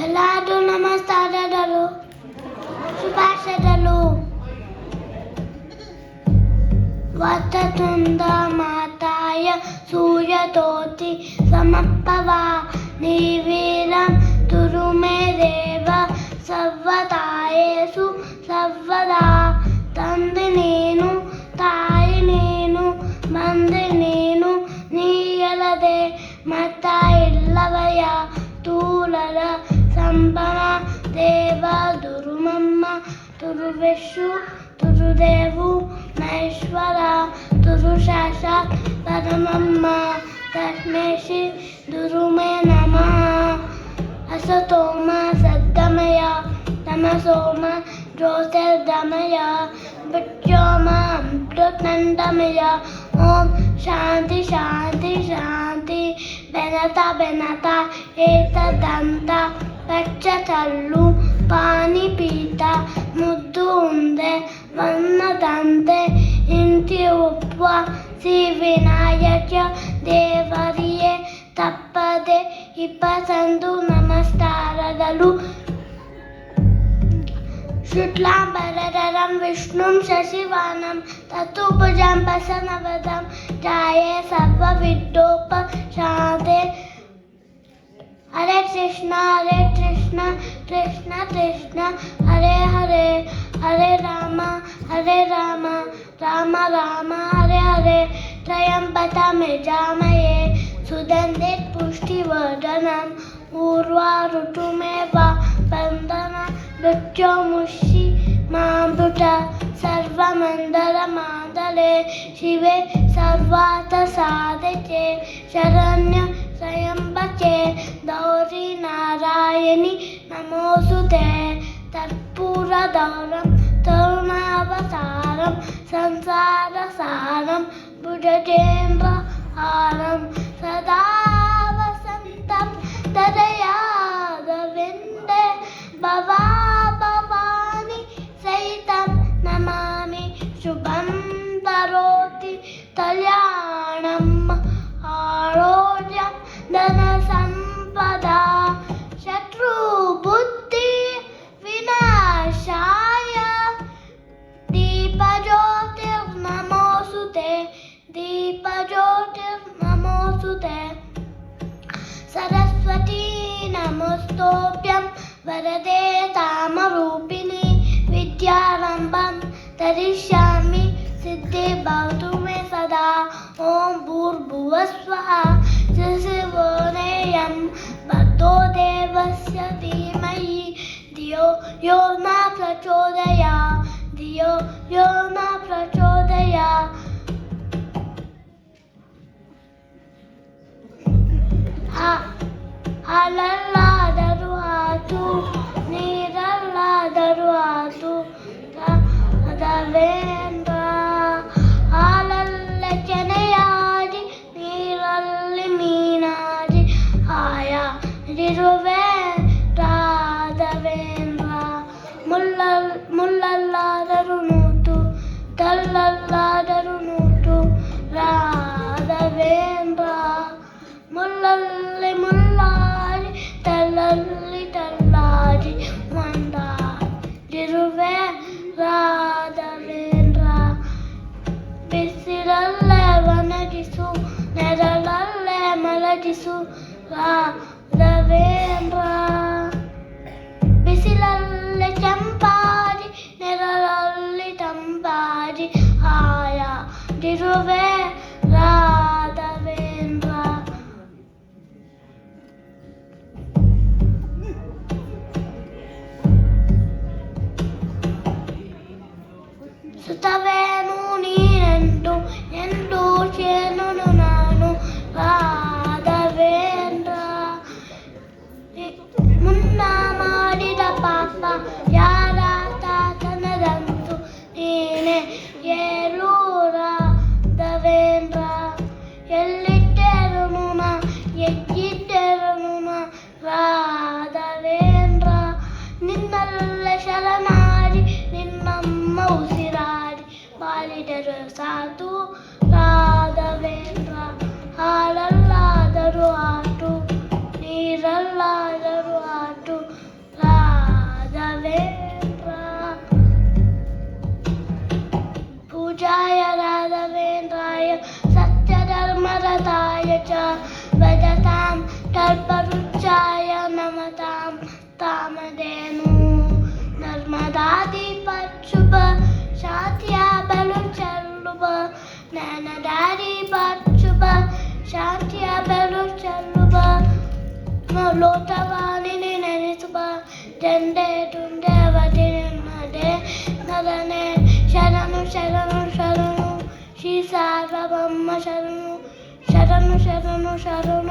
ಎಲ್ಲಾದರೂ ನಮಸ್ಕಾರಗಳು, ಶುಭಾಶಯಗಳು. ವತತುಂಡ ಮಾತಾಯ ಸೂರ್ಯತೋತಿ ಸಮಪ್ಪವ ನಿರ್ವಿರಂ ತುರುಮೇ ದೇವ ಸರ್ವದಾಯೇಸು ಸರ್ವದಾ. ತಂದೆ ನೀನು, ತಾಯಿ ನೀನು, ಬಂದೆ ನೀನು, ನೀಯಲ್ಲದೆ ಮತ ಇಲ್ಲವಯ್ಯ. ತೂಲರ ಸಂಭವ ದೇವ ದುರುಮಮ್ಮ ತುರುವೆಶು ತುರುದೇವು ಮಹೇಶ್ವರ ತುರುಶಾಸ ಪರಮಮ್ಮ ತಸ್ಮೈ ಶ್ರೀ ದುರುಮೇ ನಮಃ. ಅಸತೋಮ ಸದ್ಗಮಯ ತಮಸೋಮ ಜ್ಯೋತಿರ್ಗಮಯ ಮೃತ್ಯೋರ್ಮ ಅಮೃತಂಗಮಯ. ಓಂ ಶಾಂತಿ ಶಾಂತಿ ಶಾಂತಿ. ಬೆನತ ಏತದಂತ ಪಚ್ಚತಲ್ಲು ಪಾನಿ ಪೀತ ಮುದ್ದು ಉಂಡೆ ವನ್ನದಂತೆ ಇಂತಿ ಉಪ್ಪ ಶ್ರೀ ವಿನಾಯಕ ದೇವರಿಗೆ ತಪ್ಪದೆ 21 ನಮಸ್ಕಾರಗಳು. ಶುಕ್ಲಾಂಬರಧರಂ ವಿಷ್ಣುಂ ಶಶಿವರ್ಣಂ ಚತುರ್ಭುಜಂ ಪ್ರಸನ್ನವದನಂ ಧ್ಯಾಯೇ ಸರ್ವವಿಘ್ನೋಪಶಾಂತಯೇ. ಹರೇ ಕೃಷ್ಣ ಕೃಷ್ಣ ಕೃಷ್ಣ ಹರೇ ಹರೇ, ಹರೇ ರಾಮ ರಾಮ ರಾಮ ಹರೇ ಹರೇ. ತ್ರಯಂಬಕಂ ಯಜಾಮಹೇ ಸುಗಂಧಿಂ ಪುಷ್ಟಿವರ್ಧನಂ ಉರ್ವಾರುಕಮೇವ ಬಂಧನಾನ್ ಮೃತ್ಯೋರ್ಮುಕ್ಷೀ ಮಾಮೃತಾತ್. ಸರ್ವಮಂಗಲಮಾಂಗಲ್ಯೆ ಶಿವೆ ಸರ್ವಾರ್ಥಸಾಧಕೆ ಶರಣ್ಯೆ ತ್ರ್ಯಂಬಕೆ ಗೌರಿ ನಾರಾಯಣಿ ನಮೋಸ್ತುತೆ. ಕರ್ಪೂರಗೌರಂ ಕರುಣಾವತಾರಂ ಸಂಸಾರಸಾರಂ ಭುಜಗೇಂದ್ರಹಾರಂ ಸದಾ ವಸಂತಂ ಹೃದಯಾರವಿಂದೇ ಭವಾನಿ ಸಹಿತಂ ನಮಾಮಿ. ಶುಭಂ ಕರೋತಿ ಕಲ್ಯಾಣಂ ಆರೋಗ್ಯಂ ಧನಸಂಪದಾ. ಶತ್ರು ಬುದ್ಧಿ ವಿನಾಶಾಯ ದೀಪಜ್ಯೋತಿರ್ನಮೋಸ್ತುತೆ ದೀಪಜ್ಯೋತಿರ್ನಮೋಸ್ತುತೆ. ಸರಸ್ವತೀ ನಮಸ್ತೋಭ್ಯಂ ವರದೆ ಕಾಮರೂಪಿಣಿ ವಿದ್ಯಾರಂಭಂ ಕರಿಷ್ಯಾಮಿ ಸಿದ್ಧಿ ಭವತು ಮೇ ಸದಾ. ಓಂ ಭೂರ್ಭುವಃಸ್ವಃ ತತ್ಸವಿತುರ್ವರೆಣ್ಯಂ ಭರ್ಗೋ ದೇವಸ್ಯ ಧೀಮಹಿ ಧಿಯೋ ಯೋ ನ ಪ್ರಚೋದಯಾತ್ ಧಿಯೋ ಯೋ ನ ಪ್ರಚೋದಯಾತ್. ಹಾಲಲ್ಲಾದರೂ ಆತು ನೀರಲ್ಲಾದರೂ ಆತು ರಾಘವೇಂದ್ರ. ಹಾಲಲ್ಲಿ ಕೆನೆಯಾಡಿ ನೀರಲ್ಲಿ ಮೀನಾಡಿ ಹಾಯಾಗಿರುವೆ ರಾಘವೇಂದ್ರ. ಮುಳ್ಳಲ್ಲಾದರೂ ನೂತು ಕಲ್ಲಲ್ಲಾದರೂ ನೂತು ರಾಘವೇಂದ್ರ. ಮುಳ್ಳಲ್ಲಿ ಮುಳ್ಳಾಡಿ ತಲ್ಲಲ್ಲಿ ತಲ್ಲಾಡಿ ಒಂದಾಗಿರುವೆ ರಾಘವೇಂದ್ರ. ಬಿಸಿಲಲ್ಲೇ ಒಣಗಿಸು ನೆರಳಲ್ಲೇ ಮಲಗಿಸು ರಾಘವೇಂದ್ರ. ಬಿಸಿಲಲ್ಲಿ ಕೆಂಪಾಡಿ ನೆರಳಲ್ಲಿ ತಂಪಾಡಿ ಹಾಯಾಗಿರುವೆ ರಾಘವೇಂದ್ರ. ಸುತವೇನು ನೀನೆಂದು ಎಂದು ಚೇನು ನಾನು ರಾಘವೇಂದ್ರ. ಲೋಟವಾಣಿನಿ ನೆನೆಸುವ ಜಂಡೆ ತುಂಡೆ ವದಿನದೆ ನರನೆ ಶರಣು ಶರಣು ಶರಣು ಶ್ರೀ ಸಾರ್ವಭೌಮ ಶರಣು ಶರಣು ಶರಣು ಶರಣು